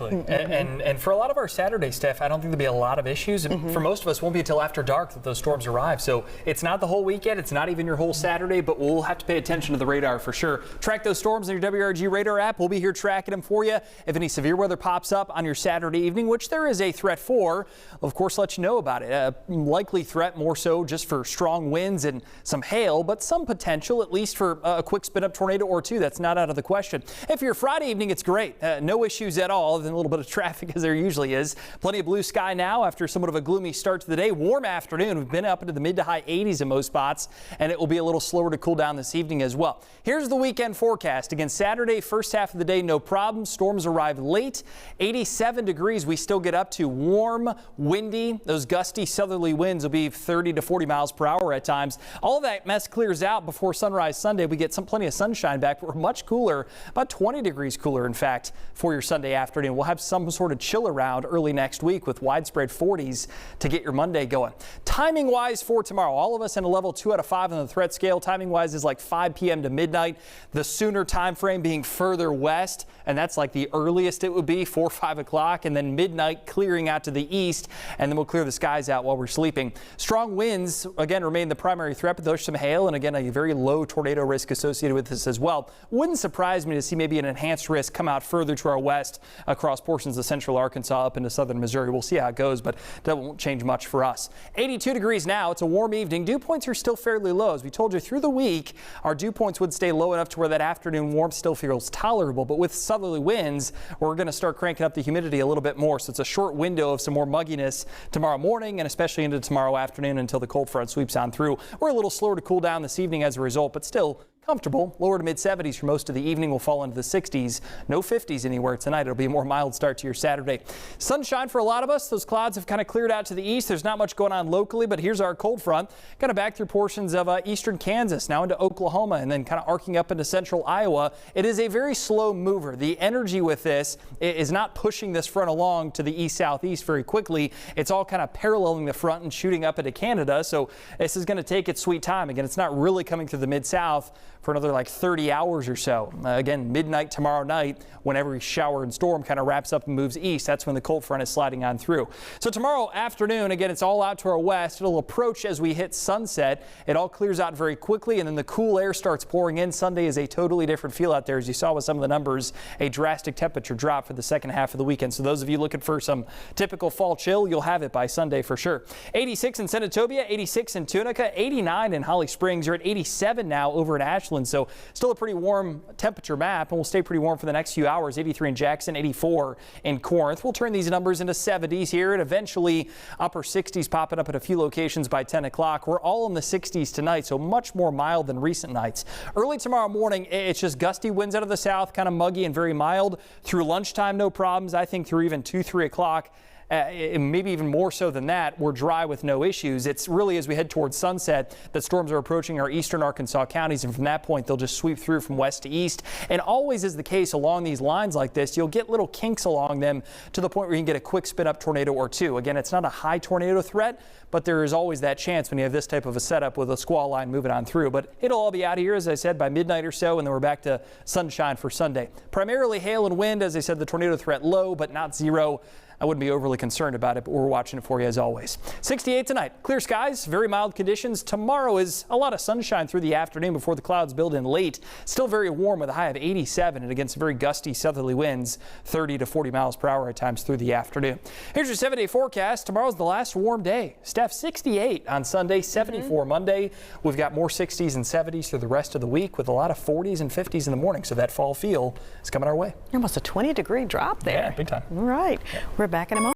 And for a lot of our Saturday stuff, I don't think there'll be a lot of issues. And for most of us, it won't be until after dark that those storms arrive. So it's not the whole weekend. It's not even your whole Saturday, but we'll have to pay attention to the radar for sure. Track those storms in your WRG radar app. We'll be here tracking them for you. If any severe weather pops up on your Saturday evening, which there is a threat for, of course, let you know about it. A likely threat more so just for strong winds and some hail, but some potential at least for a quick spin up tornado or two. That's not out of the question. If you're Friday evening, it's great. No issues at all. A little bit of traffic as there usually is. Plenty of blue sky now after somewhat of a gloomy start to the day. Warm afternoon. We've been up into the mid to high 80s in most spots, and it will be a little slower to cool down this evening as well. Here's the weekend forecast. Again, Saturday, first half of the day, no problem. Storms arrive late. 87 degrees we still get up to. Warm, windy. Those gusty southerly winds will be 30 to 40 miles per hour at times. All of that mess clears out before sunrise Sunday. We get plenty of sunshine back, but we're much cooler, about 20 degrees cooler, in fact, for your Sunday afternoon. We'll have some sort of chill around early next week with widespread 40s to get your Monday going. Timing wise for tomorrow, all of us in a level 2 out of 5 on the threat scale. Timing wise is like 5 p.m. to midnight. The sooner time frame being further west, and that's like the earliest it would be, 4 or 5 o'clock, and then midnight clearing out to the east, and then we'll clear the skies out while we're sleeping. Strong winds again remain the primary threat, but there's some hail and again a very low tornado risk associated with this as well. Wouldn't surprise me to see maybe an enhanced risk come out further to our west across portions of central Arkansas up into southern Missouri. We'll see how it goes, but that won't change much for us. 82 degrees now. It's a warm evening. Dew points are still fairly low. As we told you through the week, our dew points would stay low enough to where that afternoon warmth still feels tolerable, but with southerly winds, we're going to start cranking up the humidity a little bit more. So it's a short window of some more mugginess tomorrow morning and especially into tomorrow afternoon until the cold front sweeps on through. We're a little slower to cool down this evening as a result, but still comfortable. Lower to mid 70s for most of the evening. Will fall into the 60s. No 50s anywhere tonight. It'll be a more mild start to your Saturday. Sunshine for a lot of us. Those clouds have kind of cleared out to the east. There's not much going on locally, but here's our cold front. Kind of back through portions of eastern Kansas, now into Oklahoma, and then kind of arcing up into central Iowa. It is a very slow mover. The energy with this is not pushing this front along to the east-southeast very quickly. It's all kind of paralleling the front and shooting up into Canada. So this is going to take its sweet time. Again, it's not really coming through the mid-south for another like 30 hours or so. Again, midnight tomorrow night, when every shower and storm kind of wraps up and moves east, that's when the cold front is sliding on through. So tomorrow afternoon, again, it's all out to our west. It'll approach as we hit sunset. It all clears out very quickly, and then the cool air starts pouring in. Sunday is a totally different feel out there. As you saw with some of the numbers, a drastic temperature drop for the second half of the weekend. So those of you looking for some typical fall chill, you'll have it by Sunday for sure. 86 in Senatobia, 86 in Tunica, 89 in Holly Springs. You're at 87 now over in Ashland. So still a pretty warm temperature map, and we'll stay pretty warm for the next few hours. 83 in Jackson, 84 in Corinth. We'll turn these numbers into 70s here and eventually upper 60s popping up at a few locations by 10 o'clock. We're all in the 60s tonight, so much more mild than recent nights. Early tomorrow morning, it's just gusty winds out of the south, kind of muggy and very mild. Through lunchtime, no problems. I think through even 2, 3 o'clock. Maybe even more so than that, we're dry with no issues. It's really as we head towards sunset that storms are approaching our eastern Arkansas counties, and from that point they'll just sweep through from west to east. And always is the case along these lines like this, you'll get little kinks along them to the point where you can get a quick spin up tornado or two. Again, it's not a high tornado threat, but there is always that chance when you have this type of a setup with a squall line moving on through. But it'll all be out of here, as I said, by midnight or so, and then we're back to sunshine for Sunday. Primarily hail and wind, as I said, the tornado threat low, but not zero. I wouldn't be overly concerned about it, but we're watching it for you as always. 68 tonight. Clear skies, very mild conditions. Tomorrow is a lot of sunshine through the afternoon before the clouds build in late. Still very warm with a high of 87 and against very gusty southerly winds, 30 to 40 miles per hour at times through the afternoon. Here's your 7-day forecast. Tomorrow's the last warm day. Steph, 68 on Sunday, 74 Monday. We've got more 60s and 70s through the rest of the week with a lot of 40s and 50s in the morning. So that fall feel is coming our way. Almost a 20-degree drop there. Yeah, big time. All right. We're back in a moment.